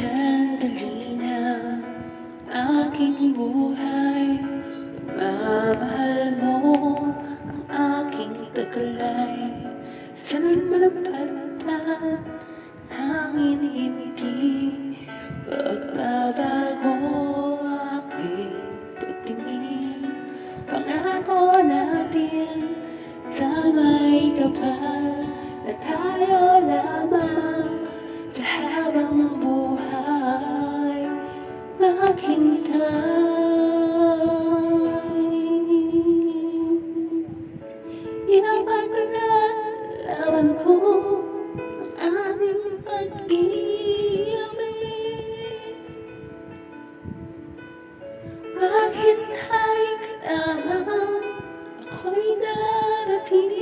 sandali na aking buhay, pagmamahal mo ang aking taglay. Saan man ang patlan, hangin hindi pagbabago aking pagtingin. Pangako natin sa may kapal na tayo lamang sa habang buhay maghintay. Ipaglalaban ko ang aming pag-ibig. Maghintay ka lamang, ako'y darating.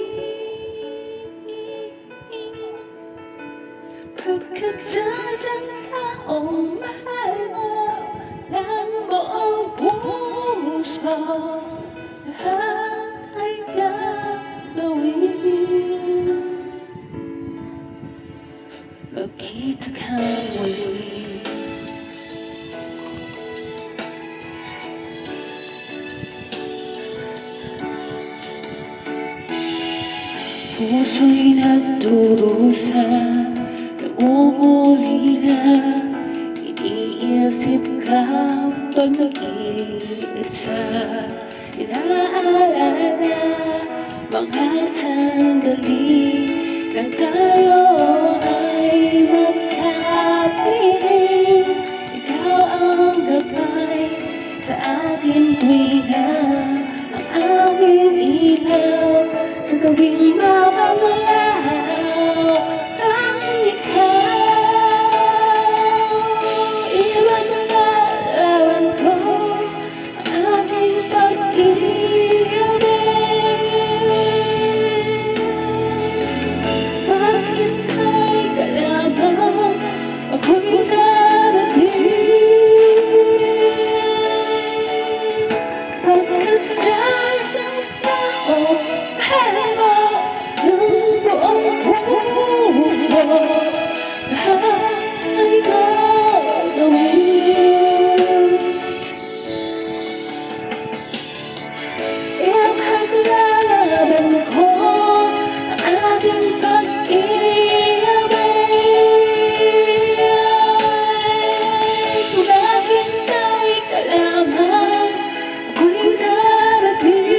Pagkat sadyang taong mahal mo ng buong puso, lahat ay gagawin. Magkita kang muli. Puso'y nagdurusa, nauulila, iniisip ka pag nag-iisa. Inaalala mga sandali nang tayo ay magkapiling. Ikaw ang gabay sa aking tuwina, ang aking ilaw sa gawing mapamalaw. Tanging ikaw, ipaglalaban ko ang aking pag-ibig. Maghintay ka lamang, ako'y darating. Pagkat sadyang taong mahal mo ng buong puso, lahat ay gagawin. Ipaglalaban ko ang aking pag-ibig. Maghintay ka lamang, ako'y darating.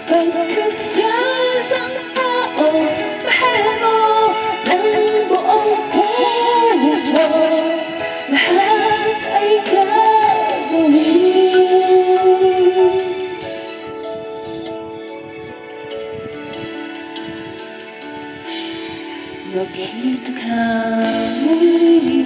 Pagkat sadyang taong mahal mo ng buong puso, lahat ay gagawin. Magkita ka muli.